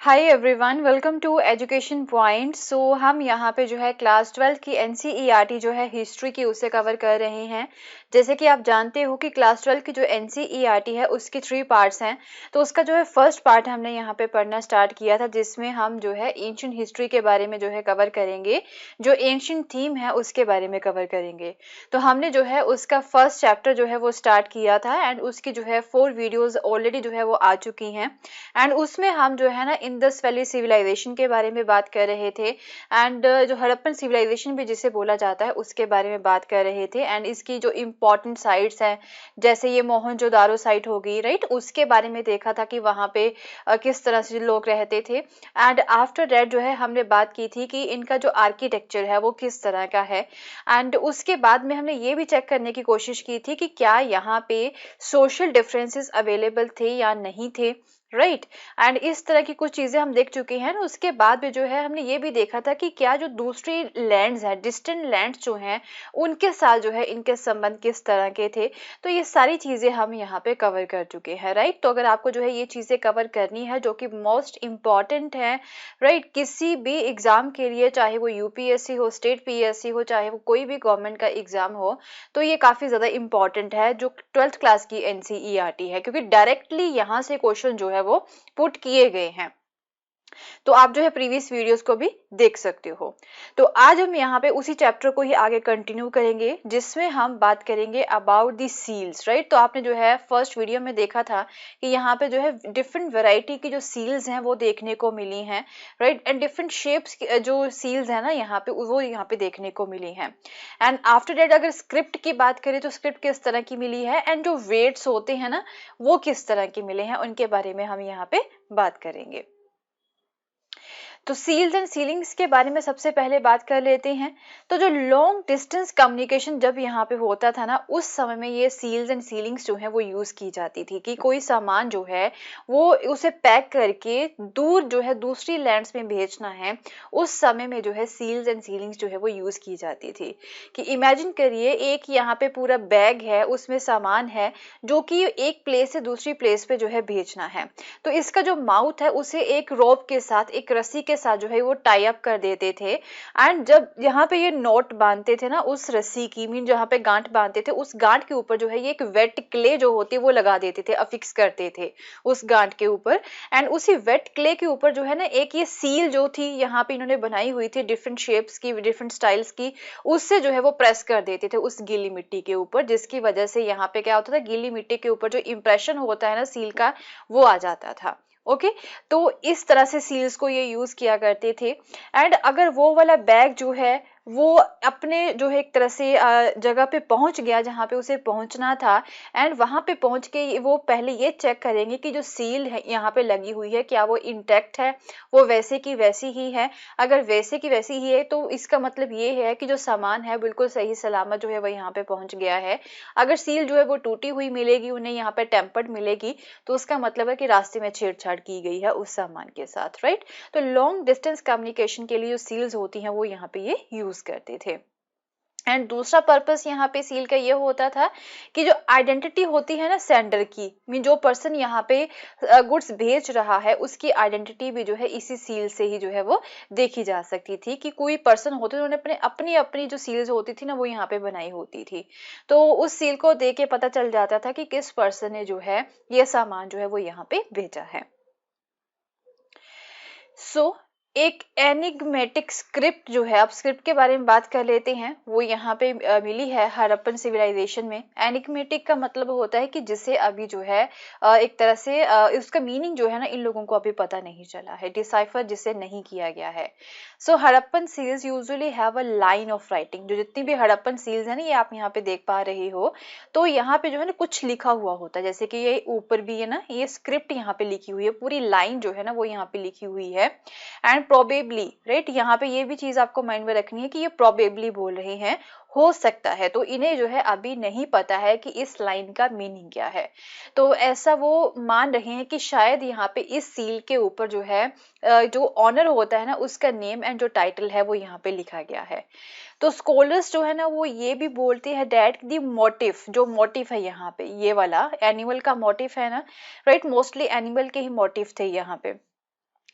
Hi everyone, welcome to education point. हम यहाँ पे जो है क्लास 12 की एनसीईआरटी जो है हिस्ट्री की उसे कवर कर रहे हैं। जैसे कि आप जानते हो कि क्लास 12 की जो एनसीईआरटी है उसकी 3 पार्ट्स हैं। तो उसका जो है फर्स्ट पार्ट हमने यहाँ पे पढ़ना स्टार्ट किया था, जिसमें हम जो है एंशिएंट हिस्ट्री के बारे में जो है कवर करेंगे। जो एंशिएंट थीम है उसके बारे में कवर करेंगे। तो हमने जो है उसका फर्स्ट चैप्टर जो है वो स्टार्ट किया था एंड उसकी जो है 4 वीडियोज ऑलरेडी जो है वो आ चुकी हैं। एंड उसमें हम जो है ना इंडस वैली सिविलाइजेशन के बारे में बात कर रहे थे। एंड जो हड़प्पन सिविलाइजेशन भी जिसे बोला जाता है उसके बारे में बात कर रहे थे। एंड इसकी जो इम्पोर्टेंट साइट्स हैं, जैसे ये मोहनजोदारो साइट होगी, राइट, उसके बारे में देखा था कि वहाँ पे किस तरह से लोग रहते थे। एंड आफ्टर दैट जो है हमने बात की थी कि इनका जो आर्किटेक्चर है वो किस तरह का है। एंड उसके बाद में हमने ये भी चेक करने की कोशिश की थी कि क्या यहाँ पे सोशल डिफरेंसेस अवेलेबल थे या नहीं थे, राइट। एंड इस तरह की कुछ चीजें हम देख चुके हैं। उसके बाद में जो है हमने ये भी देखा था कि क्या जो दूसरी लैंड्स हैं, डिस्टेंट लैंड्स जो हैं, उनके साथ जो है इनके संबंध किस तरह के थे। तो ये सारी चीजें हम यहाँ पे कवर कर चुके हैं, राइट। तो अगर आपको जो है ये चीजें कवर करनी है जो कि मोस्ट इम्पॉर्टेंट है, राइट, किसी भी एग्जाम के लिए, चाहे वो यूपीएससी हो, स्टेट पीएससी हो, चाहे वो कोई भी गवर्नमेंट का एग्जाम हो, तो ये काफी ज्यादा इंपॉर्टेंट है जो 12th क्लास की एनसीईआरटी है, क्योंकि डायरेक्टली यहाँ से क्वेश्चन जो है वो पुट किए गए हैं। तो आप जो है प्रीवियस वीडियोस को भी देख सकते हो। तो आज हम यहाँ पे उसी चैप्टर को ही आगे कंटिन्यू करेंगे, जिसमें हम बात करेंगे अबाउट दी सील्स, राइट। तो आपने जो है फर्स्ट वीडियो में देखा था कि यहाँ पे जो है डिफरेंट वैरायटी की जो सील्स हैं वो देखने को मिली हैं, राइट। एंड डिफरेंट शेप्स जो सील्स है ना यहाँ पे, वो यहाँ पे देखने को मिली हैं। एंड आफ्टर डेट अगर स्क्रिप्ट की बात करें तो स्क्रिप्ट किस तरह की मिली है, एंड जो वेट्स होते हैं ना वो किस तरह के मिले हैं, उनके बारे में हम यहाँ पे बात करेंगे। तो सील्स एंड सीलिंग्स के बारे में सबसे पहले बात कर लेते हैं। तो जो लॉन्ग डिस्टेंस कम्युनिकेशन जब यहाँ पे होता था ना, उस समय में ये सील्स एंड सीलिंग्स जो है वो यूज की जाती थी कि कोई सामान जो है वो उसे पैक करके दूर जो है दूसरी लैंड्स में भेजना है। उस समय में जो है सील्स एंड सीलिंग्स जो है वो यूज की जाती थी। कि इमेजिन करिए एक यहाँ पे पूरा बैग है, उसमें सामान है जो कि एक प्लेस से दूसरी प्लेस पे जो है भेजना है। तो इसका जो माउथ है उसे एक रोप के साथ, एक रस्सी के साथ जो है वो टाई अप कर देते थे। एंड जब यहाँ पे ये नोट बांधते थे ना उस रस्सी की, मीन जहाँ पे गांठ बांधते थे, उस गांठ के ऊपर जो है ये एक वेट क्ले जो होती है वो लगा देते थे, अफिक्स करते थे उस गांठ के ऊपर। एंड उसी वेट क्ले के ऊपर जो है ना एक ये सील जो थी यहाँ पे इन्होंने बनाई हुई थी डिफरेंट शेप्स की, डिफरेंट स्टाइल्स की, उससे जो है वो प्रेस कर देते थे उस गीली मिट्टी के ऊपर, जिसकी वजह से यहाँ पे क्या होता था, गीली मिट्टी के ऊपर जो इंप्रेशन होता है ना सील का, वो आ जाता था। ओके। तो इस तरह से सील्स को ये यूज किया करते थे। एंड अगर वो वाला बैग जो है वो अपने जो है एक तरह से जगह पे पहुंच गया जहां पे उसे पहुंचना था, एंड वहां पे पहुंच के वो पहले ये चेक करेंगे कि जो सील है यहाँ पे लगी हुई है क्या वो इंटैक्ट है, वो वैसे की वैसी ही है। अगर वैसे की वैसी ही है तो इसका मतलब ये है कि जो सामान है बिल्कुल सही सलामत जो है वो यहाँ पे पहुंच गया है। अगर सील जो है वो टूटी हुई मिलेगी, उन्हें यहाँ पे टेम्पर्ड मिलेगी, तो उसका मतलब है कि रास्ते में छेड़छाड़ की गई है उस सामान के साथ, राइट। तो लॉन्ग डिस्टेंस कम्युनिकेशन के लिए जो सील्स होती हैं वो यहाँ पे ये यूज करते थे। एंड दूसरा पर्पस यहाँ पे सील का ये होता था कि जो आइडेंटिटी होती है ना सेंडर की, मीन जो पर्सन यहाँ पे गुड्स भेज रहा है उसकी आइडेंटिटी भी जो है इसी सील से ही जो है वो देखी जा सकती थी। कि कोई पर्सन होते उन्होंने अपने अपनी अपनी जो सील्स होती थी ना वो यहाँ पे बनाई होती थी, तो उस सील को देख के पता चल जाता था कि किस पर्सन ने जो है ये सामान जो है वो यहाँ पे भेजा है। सो एक एनिग्मेटिक स्क्रिप्ट जो है, अब स्क्रिप्ट के बारे में बात कर लेते हैं, वो यहाँ पे मिली है हड़प्पन सिविलाइजेशन में। एनिग्मेटिक का मतलब होता है कि जिसे अभी जो है एक तरह से उसका मीनिंग जो है ना इन लोगों को अभी पता नहीं चला है, डिसाइफर जिसे नहीं किया गया है। So Harappan seals usually have a line of writing. जो जितनी भी हड़प्पन सील्स है ना ये आप यहाँ पे देख पा रहे हो, तो यहाँ पे जो है ना कुछ लिखा हुआ होता है, जैसे कि ये ऊपर भी है ना ये स्क्रिप्ट यहाँ पे लिखी हुई है, पूरी लाइन जो है ना वो यहाँ पे लिखी हुई है। एंड प्रोबेबली, राइट, यहाँ पे ये भी चीज आपको माइंड में रखनी है कि ये प्रोबेबली बोल रहे हैं, हो सकता है। तो इन्हें जो है अभी नहीं पता है कि इस लाइन का मीनिंग क्या है। तो ऐसा वो मान रहे हैं कि शायद यहाँ पे इस सील के ऊपर जो है जो ऑनर होता है ना उसका नेम एंड जो टाइटल है वो यहाँ पे लिखा गया है। तो स्कॉलर्स जो है ना वो ये भी बोलते हैं दैट दी मोटिव, जो मोटिव है यहाँ पे ये वाला एनिमल का मोटिव है ना, राइट, मोस्टली एनिमल के ही मोटिव थे यहाँ पे।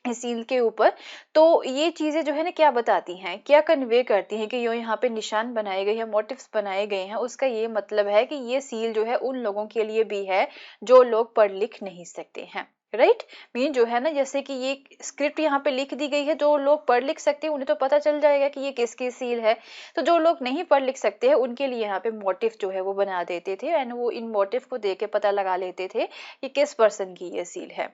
इस सील के ऊपर। तो ये चीजें जो है ना क्या बताती हैं, क्या कन्वे करती हैं कि यो यहाँ पे निशान बनाए गए हैं, मोटिव्स बनाए गए हैं, उसका ये मतलब है कि ये सील जो है उन लोगों के लिए भी है जो लोग पढ़ लिख नहीं सकते हैं। राइट, मीन जो है ना, जैसे कि ये स्क्रिप्ट यहाँ पे लिख दी गई है, जो लोग पढ़ लिख सकते हैं उन्हें तो पता चल जाएगा कि ये किसकी सील है। तो जो लोग नहीं पढ़ लिख सकते हैं उनके लिए यहाँ पे मोटिव जो है वो बना देते थे, एंड वो इन मोटिव को देख के पता लगा लेते थे कि किस पर्सन की ये सील है।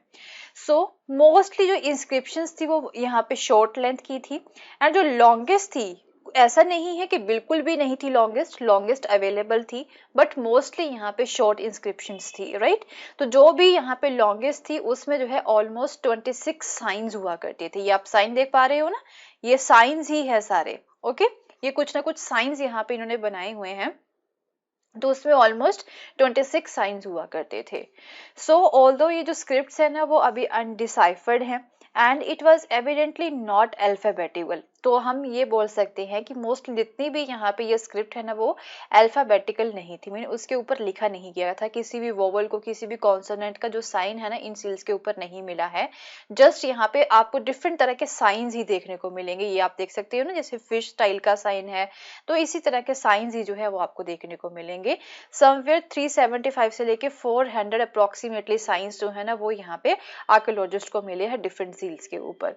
सो मोस्टली जो इंस्क्रिप्शंस थी वो यहाँ पे शॉर्ट लेंथ की थी, एंड जो लॉन्गेस्ट थी, ऐसा नहीं है कि बिल्कुल भी नहीं थी, लॉन्गेस्ट लॉन्गेस्ट अवेलेबल थी, बट मोस्टली यहाँ पे शॉर्ट इंस्क्रिप्शंस थी। राइट, तो जो भी यहाँ पे लॉन्गेस्ट थी उसमें जो है ऑलमोस्ट 26 साइंस हुआ करते थे। ये आप साइन देख पा रहे हो ना, ये साइंस ही है सारे। ओके, ये कुछ ना कुछ साइंस यहाँ पे इन्होंने बनाए हुए हैं, तो उसमें ऑलमोस्ट 26 साइंस हुआ करते थे। सो ऑल्दो ये जो स्क्रिप्ट्स है ना वो अभी अनडिसाइफर्ड हैं, and it was evidently not alphabetical. तो हम ये बोल सकते हैं कि मोस्ट जितनी भी यहाँ पे ये स्क्रिप्ट है ना वो अल्फाबेटिकल नहीं थी, मीन उसके ऊपर लिखा नहीं गया था, किसी भी वोवल को, किसी भी कॉन्सोनेंट का जो साइन है ना इन सील्स के ऊपर नहीं मिला है। जस्ट यहाँ पे आपको डिफरेंट तरह के साइंस ही देखने को मिलेंगे, ये आप देख सकते हो ना, जैसे फिश स्टाइल का साइन है, तो इसी तरह के साइंस ही जो है वो आपको देखने को मिलेंगे। समवेयर 375 से लेके 400 अप्रोक्सीमेटली साइंस जो है ना वो यहाँ पे आर्कियोलॉजिस्ट को मिले हैं डिफरेंट सील्स के ऊपर।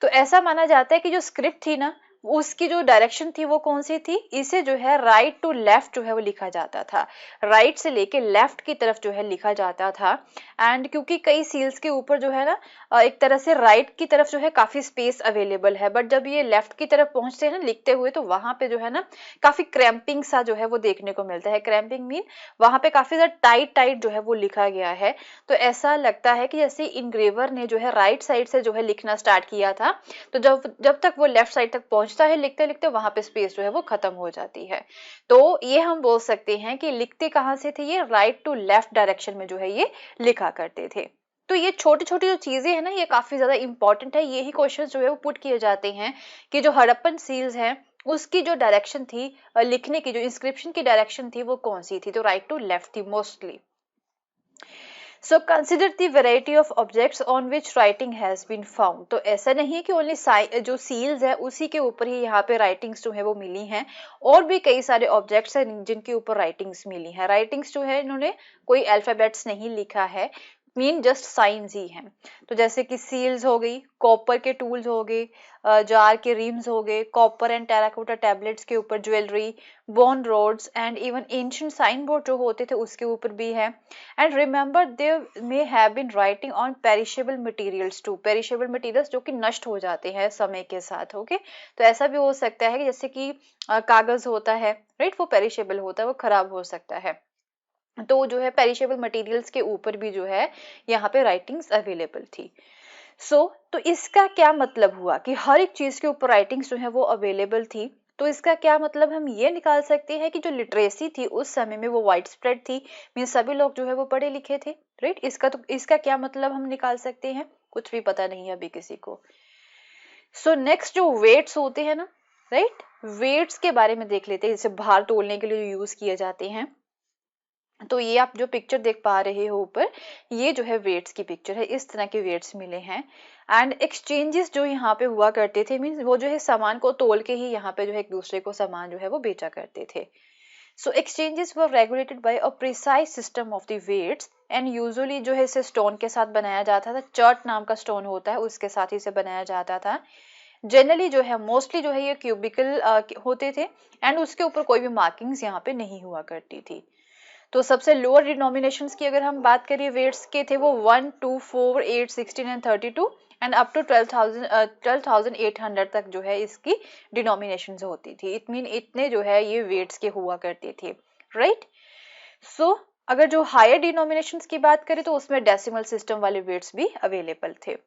तो ऐसा माना जाता है कि जो स्क्रिप्ट थी ना उसकी जो डायरेक्शन थी वो कौन सी थी, इसे जो है राइट टू लेफ्ट जो है वो लिखा जाता था, राइट से लेके लेफ्ट की तरफ जो है लिखा जाता था। एंड क्योंकि कई सील्स के ऊपर जो है ना एक तरह से राइट की तरफ जो है काफी स्पेस अवेलेबल है, बट जब ये लेफ्ट की तरफ पहुंचते हैं ना लिखते हुए, तो वहां पे जो है ना काफी क्रैम्पिंग सा जो है वो देखने को मिलता है। क्रैम्पिंग मीन वहां पे काफी ज्यादा टाइट टाइट जो है वो लिखा गया है। तो ऐसा लगता है कि जैसे इनग्रेवर ने जो है राइट साइड से जो है लिखना स्टार्ट किया था, तो जब जब तक वो लेफ्ट साइड तक पहुंचता है लिखते लिखते वहां पे स्पेस जो है वो खत्म हो जाती है। तो ये हम बोल सकते हैं कि लिखते कहाँ से थे, ये राइट टू लेफ्ट डायरेक्शन में जो है ये लिखा करते थे। तो ये छोटी छोटी जो चीजें हैं ना ये काफी ज्यादा इंपॉर्टेंट है, यही क्वेश्चन जो है वो पुट किए जाते हैं कि जो हड़प्पन सील्स हैं उसकी जो डायरेक्शन थी लिखने की, जो इंस्क्रिप्शन की डायरेक्शन थी वो कौन सी थी, तो राइट टू लेफ्ट थी mostly. So consider the variety of objects on which writing has been found। तो ऐसा नहीं है कि ओनली जो सील्स है उसी के ऊपर ही यहाँ पे राइटिंग्स जो है वो मिली हैं, और भी कई सारे ऑब्जेक्ट्स हैं जिनके ऊपर राइटिंग्स मिली हैं। राइटिंग्स जो है इन्होंने कोई अल्फाबेट्स नहीं लिखा है, मीन जस्ट साइंस ही हैं। तो जैसे कि सील्स हो गई, कॉपर के टूल्स हो गए, जार के रिम्स हो गए, कॉपर एंड टेराकोटा टैबलेट्स के ऊपर jewellery, bone rods, and even ancient sign board जो होते थे उसके ऊपर भी है। And remember there may have been writing on perishable materials too, perishable materials जो कि नष्ट हो जाते हैं समय के साथ। ओके, तो ऐसा भी हो सकता है कि जैसे कि कागज होता है, राइट, वो पेरिशेबल होता है, वो खराब हो सकता है। तो जो है पेरिशेबल मटेरियल्स के ऊपर भी जो है यहाँ पे राइटिंग्स अवेलेबल थी। तो इसका क्या मतलब हुआ कि हर एक चीज के ऊपर राइटिंग्स जो है वो अवेलेबल थी। तो इसका क्या मतलब हम ये निकाल सकते हैं कि जो लिटरेसी थी उस समय में वो वाइड स्प्रेड थी, मीन सभी लोग जो है वो पढ़े लिखे थे। राइट, इसका क्या मतलब हम निकाल सकते हैं, कुछ भी पता नहीं है अभी किसी को। नेक्स्ट जो वेट्स होते हैं ना, राइट, वेट्स के बारे में देख लेते हैं, जैसे भार तोलने के लिए यूज किए जाते हैं। तो ये आप जो पिक्चर देख पा रहे हो ऊपर, ये जो है वेट्स की पिक्चर है, इस तरह के वेट्स मिले हैं। एंड एक्सचेंजेस जो यहाँ पे हुआ करते थे, मीन्स वो जो है सामान को तोल के ही यहाँ पे जो है एक दूसरे को सामान जो है वो बेचा करते थे। So exchanges were regulated by a precise system of the weights, and usually जो है इसे स्टोन के साथ बनाया जाता था, चर्ट नाम का स्टोन होता है उसके साथ ही इसे बनाया जाता था। जनरली जो है मोस्टली जो है ये क्यूबिकल होते थे, एंड उसके ऊपर कोई भी मार्किंग्स यहाँ पे नहीं हुआ करती थी। तो सबसे लोअर डिनोमिनेशंस की अगर हम बात करें वेट्स के, थे वो 1, 2, 4, 8, 16 एंड 32, एंड अप टू 12,800 तक जो है इसकी डिनोमिनेशंस होती थी। इट मीन इतने जो है ये वेट्स के हुआ करते थे। राइट, अगर जो हायर डिनोमिनेशंस की बात करें तो उसमें डेसिमल सिस्टम वाले वेट्स भी अवेलेबल थे।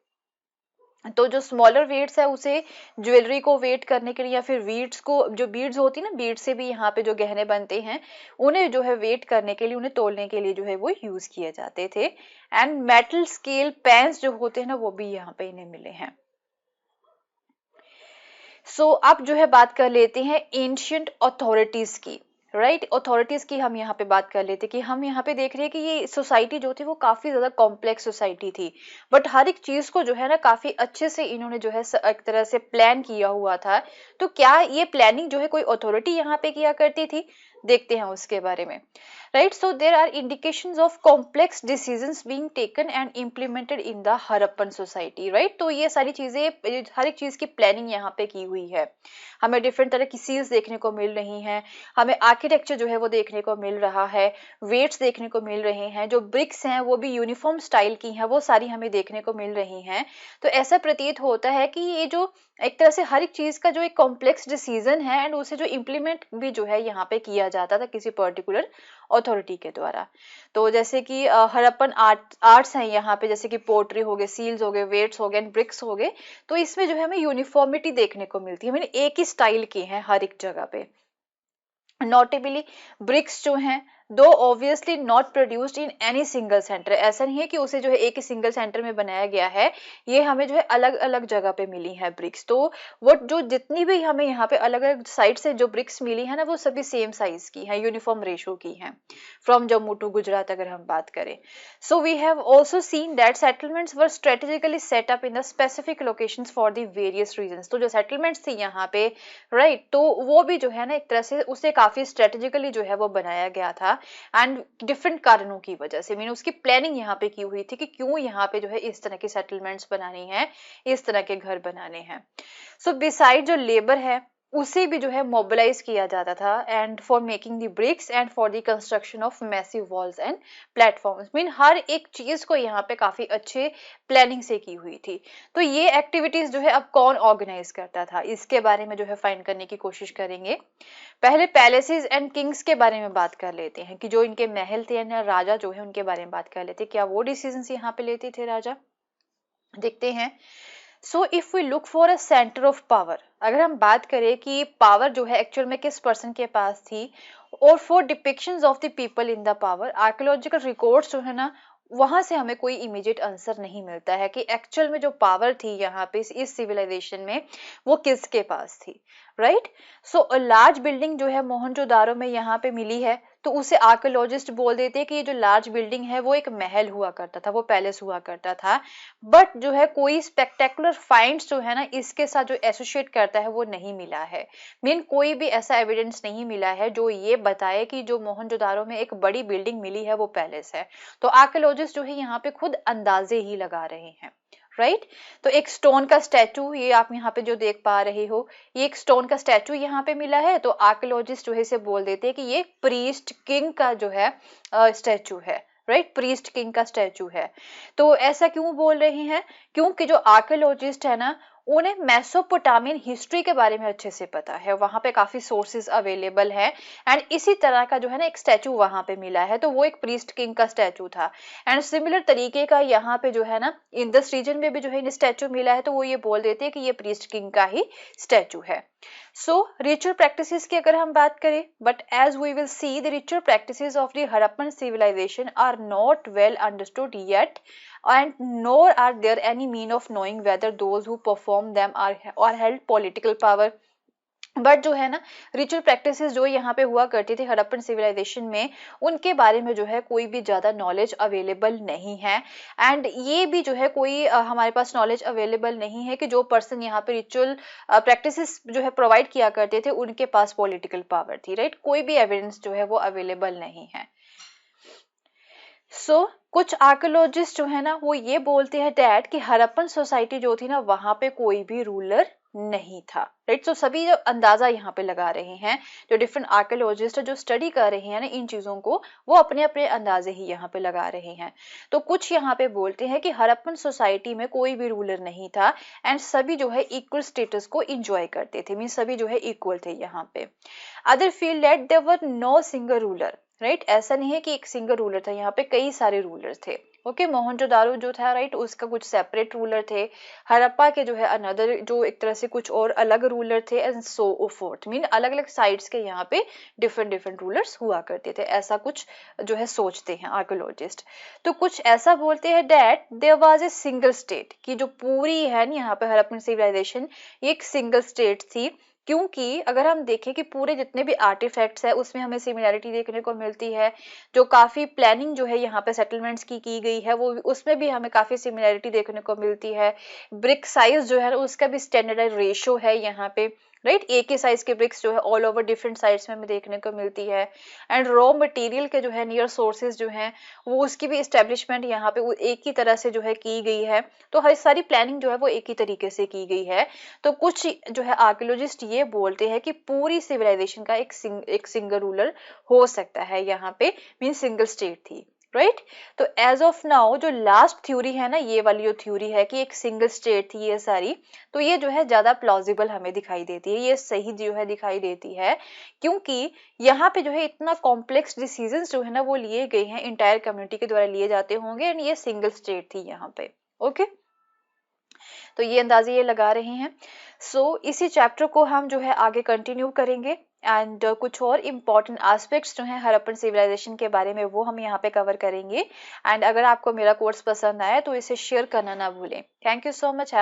तो जो स्मॉलर वेट्स है उसे ज्वेलरी को वेट करने के लिए, या फिर बीड्स को, जो बीड्स होती है ना, बीड्स से भी यहाँ पे जो गहने बनते हैं उन्हें जो है वेट करने के लिए, उन्हें तोलने के लिए जो है वो यूज किए जाते थे। एंड मेटल स्केल पेन्स जो होते हैं ना वो भी यहाँ पे इन्हें मिले हैं। अब जो है बात कर लेते हैं एंशियंट अथॉरिटीज की। राइट अथॉरिटीज की हम यहाँ पे बात कर लेते कि हम यहाँ पे देख रहे हैं कि ये सोसाइटी जो थी वो काफी ज्यादा कॉम्प्लेक्स सोसाइटी थी, बट हर एक चीज को जो है ना काफी अच्छे से इन्होंने जो है एक तरह से प्लान किया हुआ था। तो क्या ये प्लानिंग जो है कोई अथॉरिटी यहाँ पे किया करती थी, देखते हैं उसके बारे में। Right, so there are indications of complex decisions being taken and implemented in the Harappan society. Right, तो ये सारी चीजें, हर एक चीज की प्लानिंग यहाँ पे की हुई है। हमें डिफरेंट तरह की सील्स देखने को मिल रही हैं, हमें आर्किटेक्चर जो है वो देखने को मिल रहा है, वेट्स देखने को मिल रहे हैं, जो ब्रिक्स हैं वो भी यूनिफॉर्म स्टाइल की हैं, वो सारी हमें देखने को मिल रही हैं। तो ऐसा प्रतीत होता है कि ये जो एक तरह से हर एक चीज का जो एक कॉम्प्लेक्स डिसीजन है एंड उसे जो इम्प्लीमेंट भी जो है यहाँ पे किया जाता था किसी पर्टिकुलर अथॉरिटी के द्वारा। तो जैसे कि हड़प्पन आर्ट्स हैं यहाँ पे, जैसे कि पोट्री हो गए, सील्स हो गए, वेट्स हो गए, ब्रिक्स हो गए, तो इसमें जो है हमें यूनिफॉर्मिटी देखने को मिलती है, मैंने एक ही स्टाइल की है हर एक जगह पे। नोटेबली ब्रिक्स जो हैं दो obviously not produced in any single centre, ऐसा नहीं है कि उसे जो है एक ही सिंगल सेंटर में बनाया गया है, ये हमें जो है अलग अलग जगह पे मिली है ब्रिक्स। तो वो जो जितनी भी हमें यहाँ पे अलग अलग साइड से जो ब्रिक्स मिली है ना, वो सभी सेम साइज की है, यूनिफॉर्म रेशो की है, फ्रॉम जम्मू टू गुजरात अगर हम बात करें। So we have also seen that settlements were strategically set up in the specific locations for the various reasons. तो जो सेटलमेंट्स थी यहाँ पे, राइट, तो वो भी जो है ना एक तरह से उसे काफी स्ट्रेटेजिकली जो है वो बनाया गया था एंड डिफरेंट कारणों की वजह से, मीन उसकी प्लानिंग यहाँ पे की हुई थी कि क्यों यहाँ पे जो है इस तरह की सेटलमेंट्स बनानी है, इस तरह के घर बनाने हैं। सो बिसाइड जो लेबर है उसे भी जो है मोबिलाइज किया जाता था and for making the bricks and for the construction of massive walls and platforms, mean हर एक चीज को यहाँ पे काफी अच्छे प्लानिंग से की हुई थी। तो ये एक्टिविटीज जो है अब कौन ऑर्गेनाइज करता था, इसके बारे में जो है फाइंड करने की कोशिश करेंगे। पहले पैलेसेस एंड किंग्स के बारे में बात कर लेते हैं कि जो इनके महल थे या राजा जो है उनके बारे में बात कर लेते हैं, क्या वो डिसीजंस यहाँ पे लेते थे राजा, देखते हैं। So if we look for a centre of power, अगर हम बात करें कि पावर जो है एक्चुअल में किस पर्सन के पास थी, और for depictions of the people in the power, archaeological records जो है ना वहां से हमें कोई इमीडिएट आंसर नहीं मिलता है कि एक्चुअल में जो पावर थी यहाँ पे इस सिविलाइजेशन में वो किसके पास थी। राइट, सो लार्ज बिल्डिंग जो है मोहनजोदारो में यहाँ पे मिली है, तो उसे आर्कियोलॉजिस्ट बोल देते हैं कि ये जो लार्ज बिल्डिंग है वो एक महल हुआ करता था, वो पैलेस हुआ करता था, बट जो है कोई स्पेक्टेकुलर फाइंड्स जो है ना इसके साथ जो एसोसिएट करता है वो नहीं मिला है, मीन कोई भी ऐसा एविडेंस नहीं मिला है जो ये बताए कि जो मोहनजोदारो में एक बड़ी बिल्डिंग मिली है वो पैलेस है। तो आर्कियोलॉजिस्ट जो है यहाँ पे खुद अंदाजे ही लगा रहे हैं। राइट, तो एक स्टोन का स्टैचू, ये आप यहाँ पे जो देख पा रहे हो, ये एक स्टोन का स्टैचू यहाँ पे मिला है, तो आर्कियोलॉजिस्ट जो है इसे बोल देते हैं कि ये प्रीस्ट किंग का जो है स्टैचू है। राइट, प्रीस्ट किंग का स्टैचू है। तो ऐसा क्यों बोल रहे हैं, क्योंकि जो आर्कियोलॉजिस्ट है ना उन्हें मेसोपोटामियन हिस्ट्री के बारे में अच्छे से पता है, वहां पे काफी सोर्सेज अवेलेबल है एंड इसी तरह का जो है ना एक स्टैचू वहां पे मिला है, तो वो एक प्रीस्ट किंग का स्टैचू था। एंड सिमिलर तरीके का यहाँ पे जो है ना इंडस रीजन में भी जो है स्टैचू मिला है, तो वो ये बोल देते हैं कि ये प्रीस्ट किंग का ही स्टैचू है। सो रिचुअल प्रैक्टिसेस की अगर हम बात करें, but as we will see the ritual practices of the Harappan civilisation are not well understood yet and nor are there any mean of knowing whether those who perform them are held political power। But जो है ना ritual practices जो यहाँ पे हुआ करती थी Harappan civilisation में, उनके बारे में जो है कोई भी ज्यादा नॉलेज अवेलेबल नहीं है एंड ये भी जो है कोई हमारे पास नॉलेज अवेलेबल नहीं है कि जो पर्सन यहाँ पे रिचुअल प्रैक्टिसेस जो है प्रोवाइड किया करते थे उनके पास पॉलिटिकल पावर थी। राइट, कोई भी एविडेंस जो है वो अवेलेबल नहीं है। सो कुछ आर्कियोलॉजिस्ट जो है ना वो ये बोलते हैं डैट कि हड़प्पन सोसाइटी जो थी ना वहां पे कोई भी रूलर नहीं था। राइट, सो सभी जो अंदाजा यहाँ पे लगा रहे हैं, जो डिफरेंट आर्कियोलॉजिस्ट जो स्टडी कर रहे हैं ना इन चीजों को, वो अपने अपने अंदाजे ही यहाँ पे लगा रहे हैं। तो कुछ यहाँ पे बोलते हैं कि हड़प्पन सोसाइटी में कोई भी रूलर नहीं था एंड सभी जो है इक्वल स्टेटस को इंजॉय करते थे, मीन सभी जो है इक्वल थे यहाँ पे। Other feel that there were no single ruler. Right, ऐसा नहीं है कि एक सिंगल रूलर था, यहाँ पे कई सारे रूलर थे। ओके मोहनजोदारो जो था राइट, उसका कुछ सेपरेट रूलर थे। हड़प्पा के जो है अनदर, जो एक तरह से कुछ और अलग रूलर थे, एंड सो फोर्थ, मीन अलग अलग साइड्स के यहाँ पे डिफरेंट डिफरेंट रूलर्स हुआ करते थे, ऐसा कुछ जो है सोचते हैं आर्कियोलॉजिस्ट। तो कुछ ऐसा बोलते हैं that there was a single state, कि जो पूरी है ना यहाँ पे हड़प्पन सिविलाइजेशन, ये एक सिंगल स्टेट थी। क्योंकि अगर हम देखें कि पूरे जितने भी आर्टिफैक्ट्स है उसमें हमें सिमिलैरिटी देखने को मिलती है, जो काफी प्लानिंग जो है यहाँ पे सेटलमेंट्स की गई है वो, उसमें भी हमें काफी सिमिलैरिटी देखने को मिलती है। ब्रिक साइज जो है उसका भी स्टैंडर्डाइज रेशियो है यहाँ पे, राइट, एक ही साइज के ब्रिक्स जो है ऑल ओवर डिफरेंट साइड्स में हमें देखने को मिलती है। एंड रॉ मटेरियल के जो है नियर सोर्सेज जो है वो, उसकी भी इस्टेब्लिशमेंट यहाँ पे वो एक ही तरह से जो है की गई है। तो हर सारी प्लानिंग जो है वो एक ही तरीके से की गई है। तो कुछ जो है आर्कियोलॉजिस्ट ये बोलते हैं कि पूरी सिविलाइजेशन का एक सिंगल रूलर हो सकता है यहाँ पे, मीन सिंगल स्टेट थी, राइट। तो एज ऑफ नाउ जो लास्ट थ्योरी है ना, ये वाली जो थ्योरी है कि एक सिंगल स्टेट थी ये सारी, तो ये जो है ज्यादा प्लॉजिबल हमें दिखाई देती है, ये सही जो है दिखाई देती है। क्योंकि यहाँ पे जो है इतना कॉम्प्लेक्स डिसीजंस जो है ना वो लिए गए हैं, इंटायर कम्युनिटी के द्वारा लिए जाते होंगे, एंड ये सिंगल स्टेट थी यहाँ पे। ओके, तो ये अंदाजे ये लगा रहे हैं। इसी चैप्टर को हम जो है आगे कंटिन्यू करेंगे, एंड कुछ और इम्पॉर्टेंट एस्पेक्ट्स जो हैं हड़प्पन सिविलाइजेशन के बारे में वो हम यहाँ पे कवर करेंगे। एंड अगर आपको मेरा कोर्स पसंद आए तो इसे शेयर करना ना भूलें। Thank you so much.